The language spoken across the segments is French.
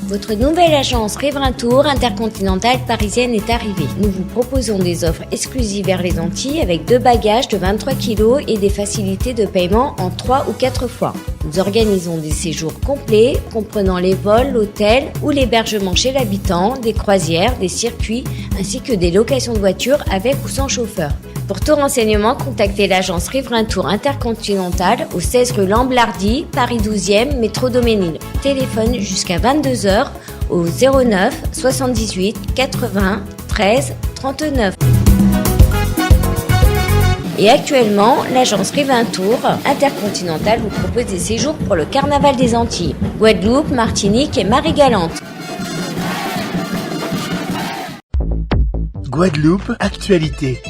Votre nouvelle agence Riverain Tour intercontinentale parisienne est arrivée. Nous vous proposons des offres exclusives vers les Antilles avec 2 bagages de 23 kg et des facilités de paiement en 3 ou 4 fois. Nous organisons des séjours complets comprenant les vols, l'hôtel ou l'hébergement chez l'habitant, des croisières, des circuits ainsi que des locations de voitures avec ou sans chauffeur. Pour tout renseignement, contactez l'agence Riverain Tour Intercontinental au 16 rue Lamblardy, Paris 12e, métro Doménil. Téléphone jusqu'à 22h au 09 78 80 13 39. Et actuellement, l'agence Riverain Tour Intercontinental vous propose des séjours pour le Carnaval des Antilles, Guadeloupe, Martinique et Marie-Galante. Guadeloupe, actualité.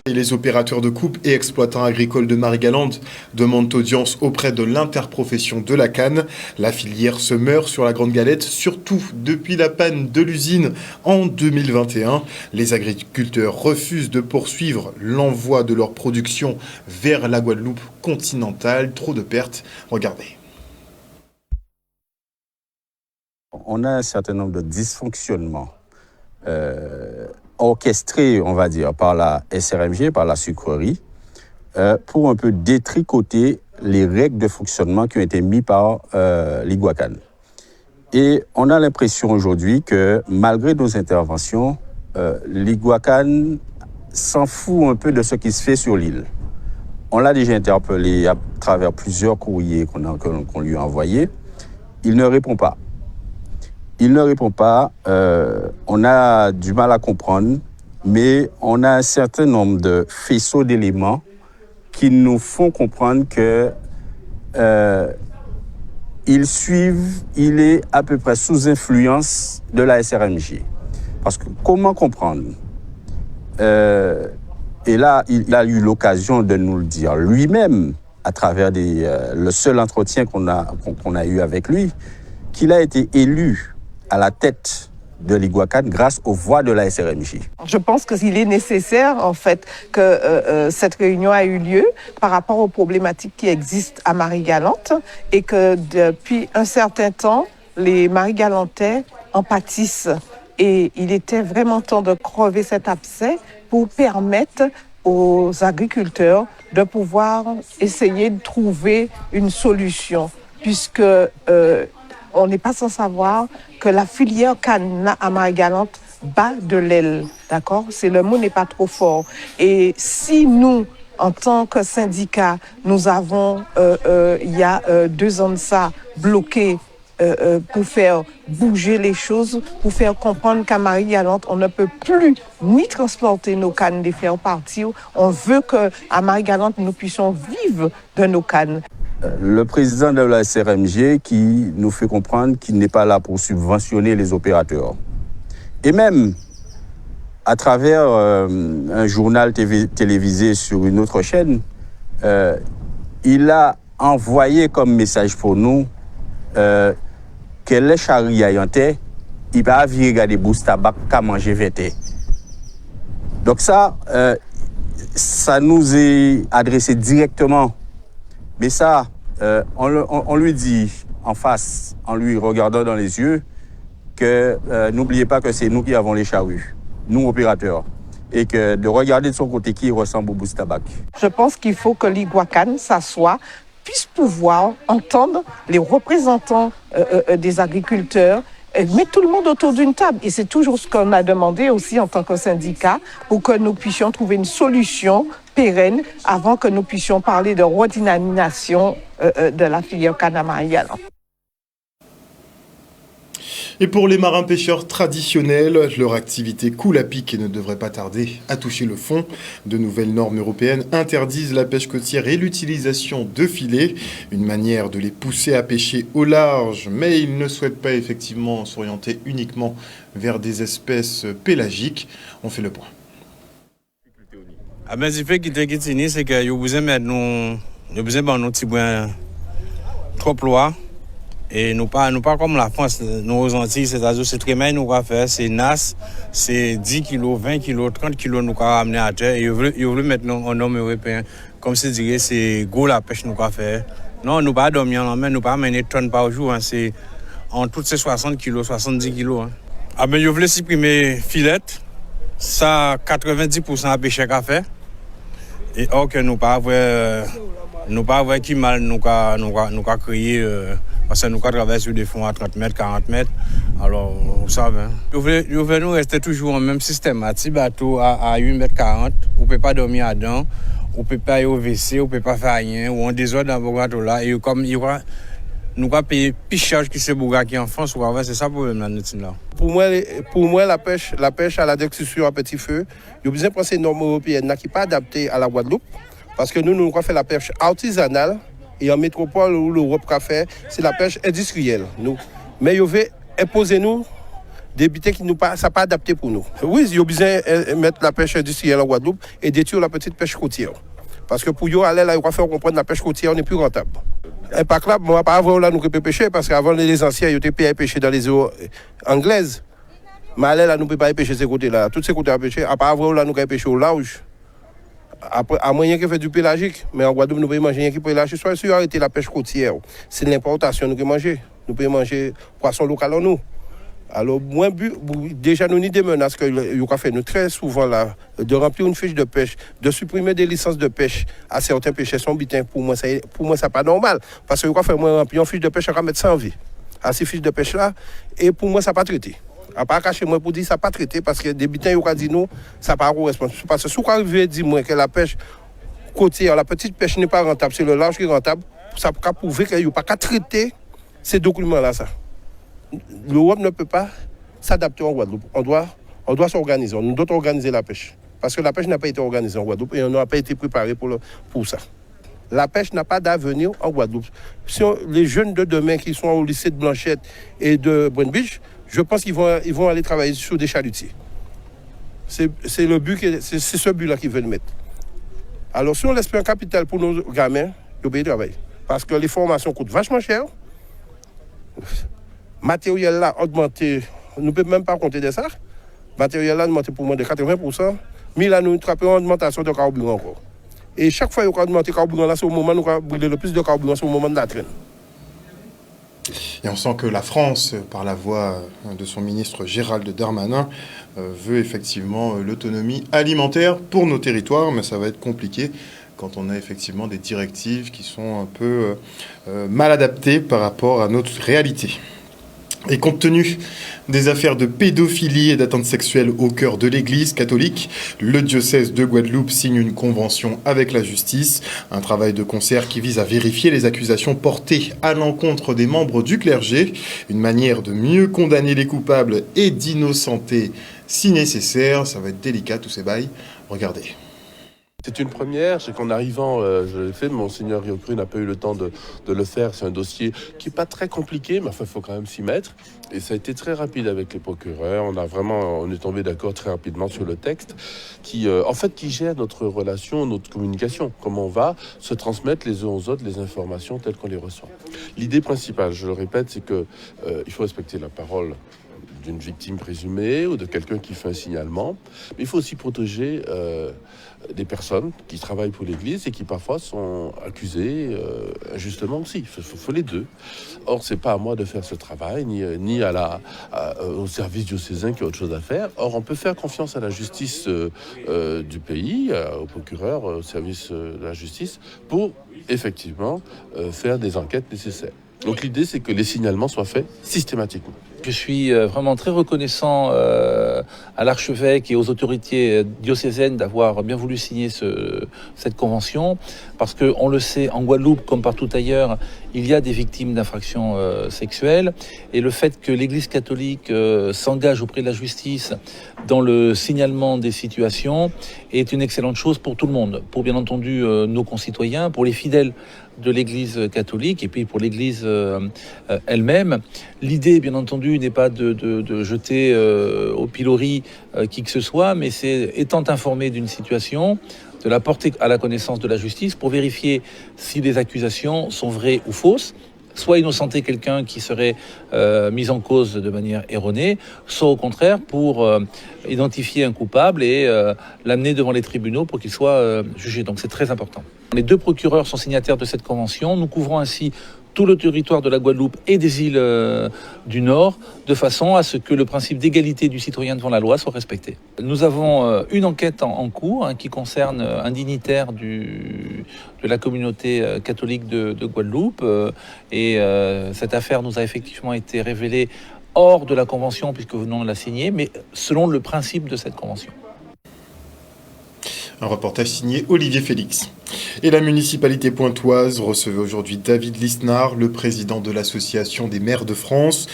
Les opérateurs de coupe et exploitants agricoles de Marie-Galante demandent audience auprès de l'interprofession de la canne. La filière se meurt sur la Grande Galette, surtout depuis la panne de l'usine en 2021. Les agriculteurs refusent de poursuivre l'envoi de leur production vers la Guadeloupe continentale. Trop de pertes. Regardez. On a un certain nombre de dysfonctionnements orchestré, on va dire, par la SRMG, par la sucrerie, pour un peu détricoter les règles de fonctionnement qui ont été mises par l'Iguacan. Et on a l'impression aujourd'hui que, malgré nos interventions, l'Iguacan s'en fout un peu de ce qui se fait sur l'île. On l'a déjà interpellé à travers plusieurs courriers qu'on lui a envoyés. Il ne répond pas. Il ne répond pas, on a du mal à comprendre, mais on a un certain nombre de faisceaux d'éléments qui nous font comprendre que il est à peu près sous influence de la SRMG. Parce que comment comprendre? Et là, il a eu l'occasion de nous le dire lui-même, à travers le seul entretien qu'on a eu avec lui, qu'il a été élu à la tête de l'Iguacan grâce aux voix de la SRMJ. Je pense qu'il est nécessaire, en fait, que cette réunion ait eu lieu par rapport aux problématiques qui existent à Marie-Galante et que depuis un certain temps, les Marie-Galantais en pâtissent. Et il était vraiment temps de crever cet abcès pour permettre aux agriculteurs de pouvoir essayer de trouver une solution, puisque on n'est pas sans savoir que la filière canne à Marie-Galante bat de l'aile, d'accord? Le mot n'est pas trop fort. Et si nous, en tant que syndicat, nous avons, il y a 2 ans de ça, bloqué pour faire bouger les choses, pour faire comprendre qu'à Marie-Galante, on ne peut plus ni transporter nos cannes, les faire partir. On veut qu'à Marie-Galante, nous puissions vivre de nos cannes. Le président de la SRMG qui nous fait comprendre qu'il n'est pas là pour subventionner les opérateurs. Et même, à travers un journal télévisé sur une autre chaîne, il a envoyé comme message pour nous que les charriers, il va regarder bousse tabac qu'à manger vêté. Donc ça nous est adressé directement. Mais ça, on lui dit en face, en lui regardant dans les yeux, que n'oubliez pas que c'est nous qui avons les charrues, nous opérateurs, et que de regarder de son côté qui ressemble au boost tabac. Je pense qu'il faut que l'Iguacan s'assoie, puisse pouvoir entendre les représentants des agriculteurs, mettre tout le monde autour d'une table. Et c'est toujours ce qu'on a demandé aussi en tant que syndicat pour que nous puissions trouver une solution pérenne avant que nous puissions parler de redynamisation de la filière canne à Marie-Galante. Et pour les marins-pêcheurs traditionnels, leur activité coule à pic et ne devrait pas tarder à toucher le fond. De nouvelles normes européennes interdisent la pêche côtière et l'utilisation de filets, une manière de les pousser à pêcher au large, mais ils ne souhaitent pas effectivement s'orienter uniquement vers des espèces pélagiques. On fait le point. Ah ben, ce qui fait qu'il est c'est que vous besoin mettre nous besoin de nos petits points trop loin. Et nous pas comme la France, nous aux Antilles, c'est-à-dire c'est très mal nous va faire, c'est NAS, c'est 10 kilos, 20 kilos, 30 kilos nous va ramener à terre. Et ils veulent mettre en normes européens, comme c'est dit, c'est gros la pêche nous va faire. Non, nous pas dormir en main, nous pas mener tonnes par jour, hein, c'est en toutes ces 60 kilos, 70 kilos. Hein. Ah ben, je voulais supprimer filet, ça 90% à pêcher qu'a fait. Et or que nous pas avoir qui mal nous a créé parce que nous travaillons sur des fonds à 30 mètres, 40 mètres. Alors, vous savez, je voulais nous rester toujours au même système. Un petit bateau à 8 mètres 40, on ne peut pas dormir dedans, on ne peut pas aller au WC, on ne peut pas faire rien, ou on désordre dans le bateau là. Et comme il y aura, nous allons payer plus cher que ces bougas qui en France, c'est ça le problème là. Pour moi, la pêche à la destruction à petit feu, il y a besoin de penser une norme européenne qui n'est pas adaptée à la Guadeloupe. Parce que nous avons fait la pêche artisanale et en métropole où l'Europe a fait, c'est la pêche industrielle. Mais il veut imposer nous des butins qui ne sont pas adaptés pour nous. Oui, il y a besoin de mettre la pêche industrielle en Guadeloupe et détruire la petite pêche côtière. Parce que pour eux, aller là, il va faire comprendre que la pêche côtière n'est plus rentable. Impact là, moi, pas avant là, nous pouvons pêcher parce qu'avant les anciens, ils étaient payés pêcher dans les eaux anglaises. Mais aller là, nous ne pouvons pas pêcher ces côtés-là. Tous ces côtés à pêcher. À part avant là, nous pouvons pêcher au large. Après, à moyen qui fait du pélagique, mais en Guadeloupe, nous pouvons manger rien qui pélagique. Soit sûr, arrêter la pêche côtière. C'est l'importation nous pouvons manger. Nous pouvons manger poisson local en nous. Alors, moi, déjà, nous avons des menaces que nous avons fait nous très souvent là, de remplir une fiche de pêche, de supprimer des licences de pêche à certains pêcheurs sans butin. Pour moi, ça n'est pas normal. Parce que nous avons fait remplir une fiche de pêche à mettre sans vie. À ces fiches de pêche là, et pour moi, ça n'a pas traité. À part cacher moi pour dire ça pas traité parce que des butins ils ont dit nous ça pas correspond parce que si vous arrivez dire moi que la pêche côtière la petite pêche n'est pas rentable c'est le large qui est rentable ça peut prouver qu'il n'y a pas qu'à traiter ces documents là ça l'Europe ne peut pas s'adapter en Guadeloupe on doit s'organiser on doit organiser la pêche parce que la pêche n'a pas été organisée en Guadeloupe et on n'a pas été préparé pour ça. La pêche n'a pas d'avenir en Guadeloupe. Si les jeunes de demain qui sont au lycée de Blanchette et de Brent Beach, je pense qu'ils vont aller travailler sur des chalutiers. C'est le but, c'est ce but-là qu'ils veulent mettre. Alors, si on laisse un capital pour nos gamins, ils vont travailler. Parce que les formations coûtent vachement cher. Matériel là augmenté, nous ne pouvons même pas compter de ça. Matériel là augmenté pour moins de 80%. Mais là, nous trappons une augmentation de carburant encore. Et chaque fois qu'on a augmenté le carburant, là, c'est au moment où nous avons brûlé le plus de carburant, c'est au moment de la traîne. Et on sent que la France, par la voix de son ministre Gérald Darmanin, veut effectivement l'autonomie alimentaire pour nos territoires, mais ça va être compliqué quand on a effectivement des directives qui sont un peu mal adaptées par rapport à notre réalité. Et compte tenu des affaires de pédophilie et d'atteinte sexuelle au cœur de l'Église catholique, le diocèse de Guadeloupe signe une convention avec la justice, un travail de concert qui vise à vérifier les accusations portées à l'encontre des membres du clergé, une manière de mieux condamner les coupables et d'innocenter si nécessaire. Ça va être délicat tous ces bails. Regardez. C'est une première, c'est qu'en arrivant, je l'ai fait, Monseigneur Riocru n'a pas eu le temps de le faire. C'est un dossier qui n'est pas très compliqué, mais enfin, il faut quand même s'y mettre. Et ça a été très rapide avec les procureurs. On est tombé d'accord très rapidement sur le texte qui gère notre relation, notre communication. Comment on va se transmettre les uns aux autres les informations telles qu'on les reçoit. L'idée principale, je le répète, c'est que il faut respecter la parole d'une victime présumée ou de quelqu'un qui fait un signalement. Mais il faut aussi protéger des personnes qui travaillent pour l'Église et qui parfois sont accusées injustement aussi. Il faut les deux. Or, c'est pas à moi de faire ce travail, ni au service diocésain qui a autre chose à faire. Or, on peut faire confiance à la justice du pays, au procureur, au service de la justice, pour effectivement faire des enquêtes nécessaires. Donc l'idée, c'est que les signalements soient faits systématiquement. Je suis vraiment très reconnaissant à l'archevêque et aux autorités diocésaines d'avoir bien voulu signer cette convention, parce qu'on le sait, en Guadeloupe, comme partout ailleurs, il y a des victimes d'infractions sexuelles, et le fait que l'Église catholique s'engage auprès de la justice dans le signalement des situations est une excellente chose pour tout le monde, pour bien entendu nos concitoyens, pour les fidèles de l'Église catholique et puis pour l'Église elle-même. L'idée, bien entendu, n'est pas de jeter au pilori qui que ce soit, mais c'est, étant informé d'une situation, de la porter à la connaissance de la justice pour vérifier si les accusations sont vraies ou fausses, soit innocenter quelqu'un qui serait mis en cause de manière erronée, soit au contraire pour identifier un coupable et l'amener devant les tribunaux pour qu'il soit jugé. Donc c'est très important. Les deux procureurs sont signataires de cette convention. Nous couvrons ainsi tout le territoire de la Guadeloupe et des îles du Nord, de façon à ce que le principe d'égalité du citoyen devant la loi soit respecté. Nous avons une enquête en cours qui concerne un dignitaire de la communauté catholique de Guadeloupe et cette affaire nous a effectivement été révélée hors de la convention puisque nous venons de la signer, mais selon le principe de cette convention. Un reportage signé Olivier Félix. Et la municipalité pointoise recevait aujourd'hui David Lisnard, le président de l'Association des maires de France.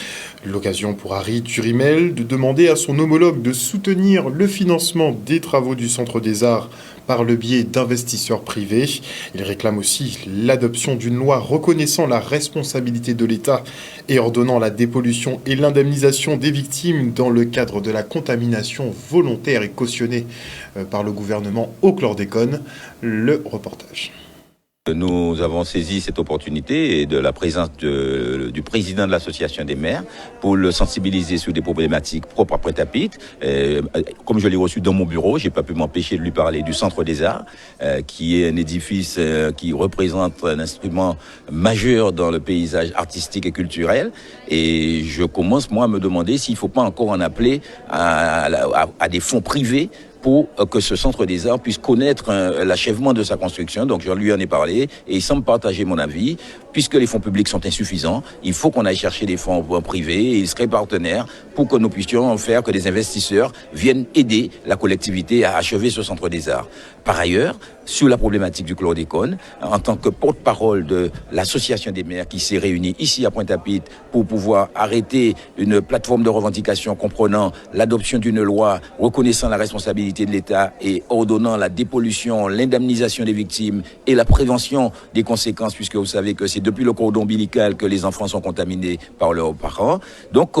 L'occasion pour Harry Turimel de demander à son homologue de soutenir le financement des travaux du Centre des Arts par le biais d'investisseurs privés. Il réclame aussi l'adoption d'une loi reconnaissant la responsabilité de l'État et ordonnant la dépollution et l'indemnisation des victimes dans le cadre de la contamination volontaire et cautionnée par le gouvernement au chlordécone. Le reportage. Nous avons saisi cette opportunité et de la présence du président de l'association des maires pour le sensibiliser sur des problématiques propres à Pointe-à-Pitre. Comme je l'ai reçu dans mon bureau, j'ai pas pu m'empêcher de lui parler du Centre des Arts, qui est un édifice qui représente un instrument majeur dans le paysage artistique et culturel. Et je commence, moi, à me demander s'il ne faut pas encore en appeler à des fonds privés pour que ce Centre des Arts puisse connaître l'achèvement de sa construction. Donc je lui en ai parlé et il semble partager mon avis. Puisque les fonds publics sont insuffisants, il faut qu'on aille chercher des fonds privés et ils seraient partenaires pour que nous puissions faire que des investisseurs viennent aider la collectivité à achever ce Centre des Arts. Par ailleurs, sur la problématique du chlordécone, en tant que porte-parole de l'association des maires qui s'est réunie ici à Pointe-à-Pitre pour pouvoir arrêter une plateforme de revendication comprenant l'adoption d'une loi reconnaissant la responsabilité de l'État et ordonnant la dépollution, l'indemnisation des victimes et la prévention des conséquences, puisque vous savez que c'est depuis le cordon ombilical que les enfants sont contaminés par leurs parents. Donc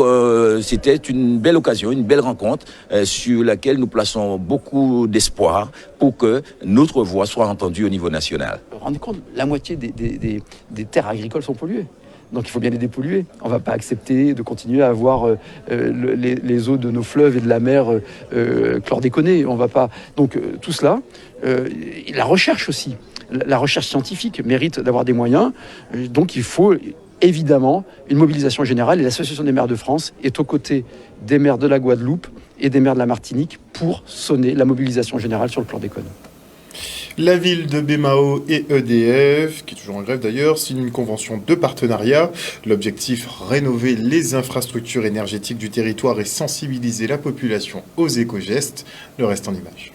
c'était une belle occasion, une belle rencontre sur laquelle nous plaçons beaucoup d'espoir pour que notre voix soit entendue au niveau national. Rendez compte, la moitié des terres agricoles sont polluées. Donc il faut bien les dépolluer. On ne va pas accepter de continuer à avoir les eaux de nos fleuves et de la mer chlordéconées. On va pas. Donc tout cela, la recherche aussi, la recherche scientifique mérite d'avoir des moyens. Donc il faut évidemment une mobilisation générale et l'Association des maires de France est aux côtés des maires de la Guadeloupe et des maires de la Martinique pour sonner la mobilisation générale sur le chlordécone. La ville de Baie-Mahault et EDF, qui est toujours en grève d'ailleurs, signent une convention de partenariat. L'objectif, rénover les infrastructures énergétiques du territoire et sensibiliser la population aux éco-gestes. Le reste en images.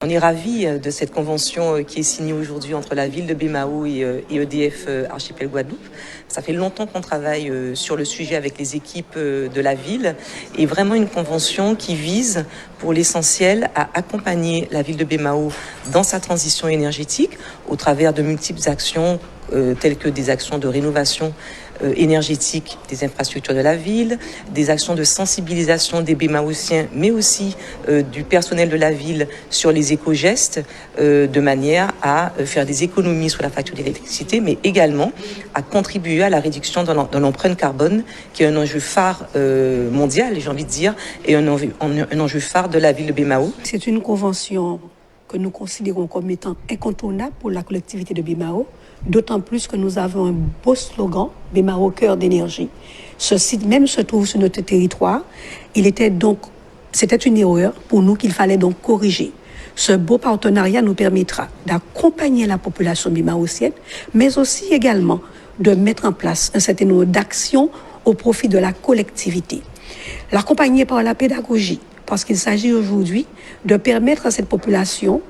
On est ravis de cette convention qui est signée aujourd'hui entre la ville de Baie-Mahault et EDF Archipel Guadeloupe. Ça fait longtemps qu'on travaille sur le sujet avec les équipes de la ville et vraiment une convention qui vise pour l'essentiel à accompagner la ville de Baie-Mahault dans sa transition énergétique au travers de multiples actions telles que des actions de rénovation énergétique des infrastructures de la ville, des actions de sensibilisation des Baie-Mahaultiens, mais aussi du personnel de la ville sur les éco-gestes, de manière à faire des économies sur la facture d'électricité, mais également à contribuer à la réduction de l'empreinte carbone, qui est un enjeu phare mondial, j'ai envie de dire, et un enjeu phare de la ville de Baie-Mahault. C'est une convention que nous considérons comme étant incontournable pour la collectivité de Baie-Mahault, d'autant plus que nous avons un beau slogan, Baie-Mahault cœur d'énergie. Ce site même se trouve sur notre territoire. C'était une erreur pour nous qu'il fallait donc corriger. Ce beau partenariat nous permettra d'accompagner la population baie-mahaultienne, mais aussi également de mettre en place un certain nombre d'actions au profit de la collectivité. L'accompagner par la pédagogie, parce qu'il s'agit aujourd'hui de permettre à cette population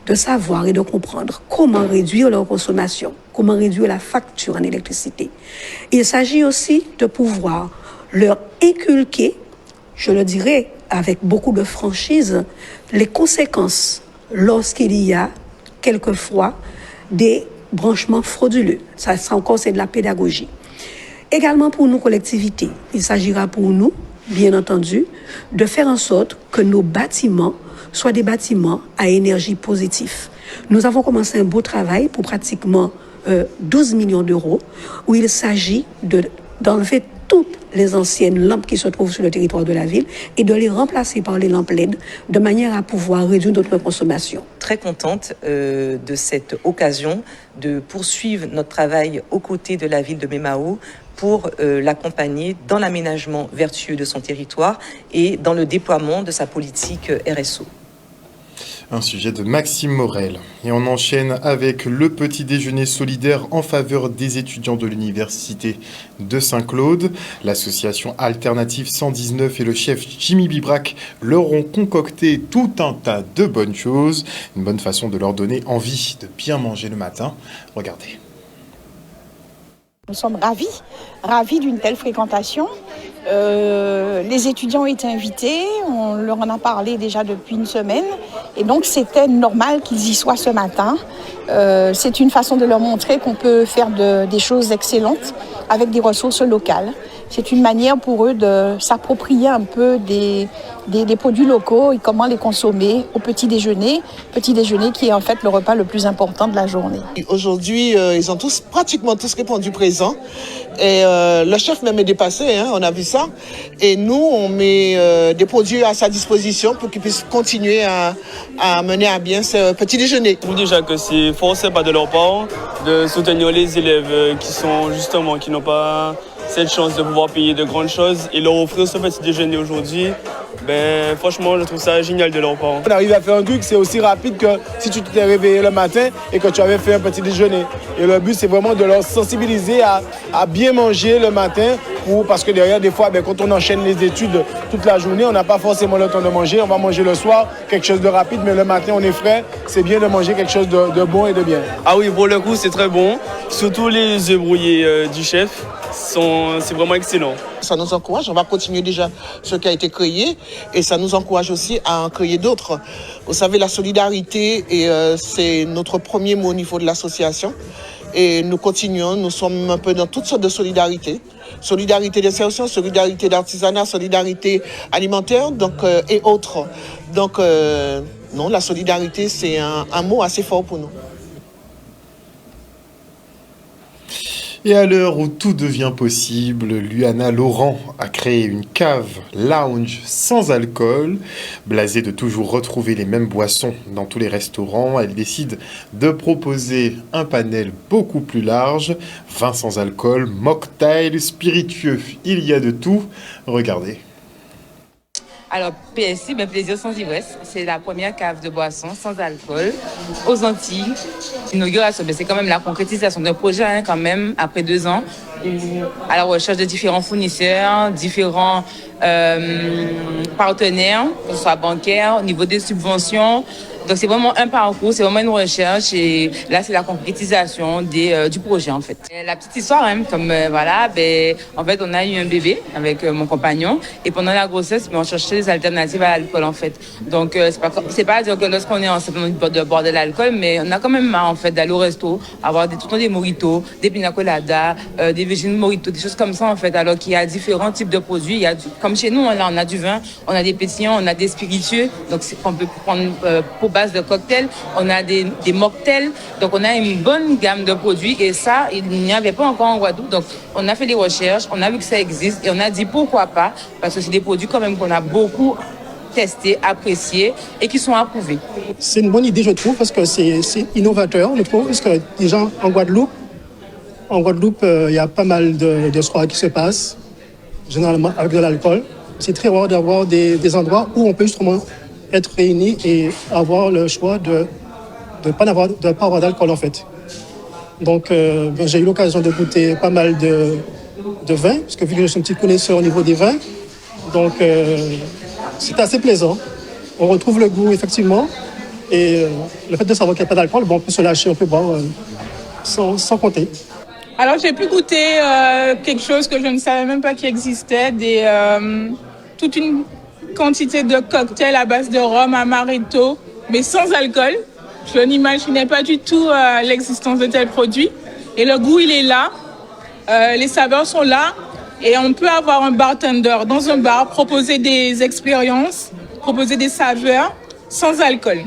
de savoir et de comprendre comment réduire leur consommation, comment réduire la facture en électricité. Il s'agit aussi de pouvoir leur inculquer, je le dirais avec beaucoup de franchise, les conséquences lorsqu'il y a quelquefois des branchements frauduleux. Ça encore, c'est de la pédagogie. Également pour nous, collectivités, il s'agira pour nous, bien entendu, de faire en sorte que nos bâtiments soient des bâtiments à énergie positive. Nous avons commencé un beau travail pour pratiquement 12 millions d'euros, où il s'agit d'enlever toutes les anciennes lampes qui se trouvent sur le territoire de la ville et de les remplacer par les lampes LED de manière à pouvoir réduire notre consommation. Très contente de cette occasion de poursuivre notre travail aux côtés de la ville de Bemao pour l'accompagner dans l'aménagement vertueux de son territoire et dans le déploiement de sa politique RSO. Un sujet de Maxime Morel. Et on enchaîne avec le petit déjeuner solidaire en faveur des étudiants de l'université de Saint-Claude. L'association Alternative 119 et le chef Jimmy Bibrac leur ont concocté tout un tas de bonnes choses. Une bonne façon de leur donner envie de bien manger le matin. Regardez. Nous sommes ravis d'une telle fréquentation. Les étudiants ont été invités, on leur en a parlé déjà depuis une semaine et donc c'était normal qu'ils y soient ce matin. C'est une façon de leur montrer qu'on peut faire des choses excellentes avec des ressources locales. C'est une manière pour eux de s'approprier un peu des produits locaux et comment les consommer au petit déjeuner qui est en fait le repas le plus important de la journée. Aujourd'hui, ils ont pratiquement tous répondu présent. Et le chef même est dépassé, on a vu ça. Et nous, on met des produits à sa disposition pour qu'il puisse continuer à mener à bien ce petit déjeuner. Je trouve déjà que c'est forcé pas de leur part de soutenir les élèves qui n'ont pas cette chance de pouvoir payer de grandes choses et leur offrir ce petit déjeuner aujourd'hui. Franchement, je trouve ça génial de leur part. On arrive à faire un truc, c'est aussi rapide que si tu t'es réveillé le matin et que tu avais fait un petit déjeuner. Et le but, c'est vraiment de leur sensibiliser à bien manger le matin parce que derrière, des fois, quand on enchaîne les études toute la journée, on n'a pas forcément le temps de manger. On va manger le soir, quelque chose de rapide, mais le matin, on est frais. C'est bien de manger quelque chose de bon et de bien. Ah oui, pour le coup, c'est très bon. Surtout les œufs brouillés du chef. C'est vraiment excellent. Ça nous encourage, on va continuer déjà ce qui a été créé et ça nous encourage aussi à en créer d'autres. Vous savez, la solidarité, c'est notre premier mot au niveau de l'association et nous continuons, nous sommes un peu dans toutes sortes de solidarités. Solidarité d'insertion, solidarité d'artisanat, solidarité alimentaire et autres. Donc non, la solidarité, c'est un mot assez fort pour nous. Et à l'heure où tout devient possible, Luana Laurent a créé une cave lounge sans alcool. Blasée de toujours retrouver les mêmes boissons dans tous les restaurants, elle décide de proposer un panel beaucoup plus large. Vin sans alcool, mocktail, spiritueux, il y a de tout. Regardez. Alors, PSI, Plaisir sans ivresse, c'est la première cave de boissons sans alcool aux Antilles. L'inauguration, c'est quand même la concrétisation d'un projet quand même, après 2 ans, à la recherche de différents fournisseurs, différents partenaires, que ce soit bancaires, au niveau des subventions. Donc c'est vraiment un parcours, c'est vraiment une recherche et là c'est la concrétisation du projet en fait. Et la petite histoire en fait on a eu un bébé avec mon compagnon et pendant la grossesse on cherchait des alternatives à l'alcool en fait. Donc c'est pas à dire que lorsqu'on est enceinte on peut boire de l'alcool mais on a quand même marre en fait d'aller au resto, avoir tout le temps des mojitos, des pina coladas, des virgin mojitos, des choses comme ça en fait. Alors qu'il y a différents types de produits, comme chez nous là on a du vin, on a des pétillants, on a des spiritueux, donc on peut prendre pour base de cocktails, on a des mocktails, donc on a une bonne gamme de produits et ça, il n'y avait pas encore en Guadeloupe. Donc on a fait des recherches, on a vu que ça existe et on a dit pourquoi pas, parce que c'est des produits quand même qu'on a beaucoup testés, appréciés et qui sont approuvés. C'est une bonne idée je trouve parce que c'est innovateur je trouve, parce que déjà en Guadeloupe, il y a pas mal de soirées qui se passent, généralement avec de l'alcool. C'est très rare d'avoir des endroits où on peut justement être réunis et avoir le choix de ne pas avoir d'alcool en fait. Donc j'ai eu l'occasion de goûter pas mal de vins, parce que vu que je suis un petit connaisseur au niveau des vins, donc c'est assez plaisant. On retrouve le goût effectivement et le fait de savoir qu'il n'y a pas d'alcool, on peut se lâcher, on peut boire sans compter. Alors j'ai pu goûter quelque chose que je ne savais même pas qu'il existait, toute une quantité de cocktails à base de rhum, amaretto, mais sans alcool. Je n'imaginais pas du tout l'existence de tels produits. Et le goût, il est là, les saveurs sont là, et on peut avoir un bartender dans un bar, proposer des expériences, proposer des saveurs sans alcool.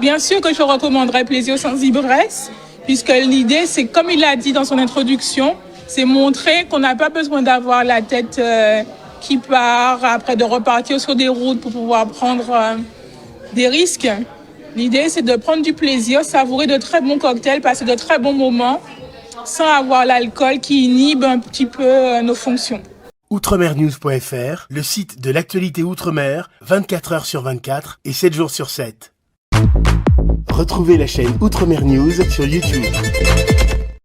Bien sûr que je recommanderais Plaisir sans ivresse, puisque l'idée, c'est comme il l'a dit dans son introduction, C'est montrer qu'on n'a pas besoin d'avoir la tête qui part, après de repartir sur des routes pour pouvoir prendre des risques. L'idée, c'est de prendre du plaisir, savourer de très bons cocktails, passer de très bons moments, sans avoir l'alcool qui inhibe un petit peu nos fonctions. Outremernews.fr, le site de l'actualité Outre-mer, 24 heures sur 24 et 7 jours sur 7. Retrouvez la chaîne Outremer News sur YouTube.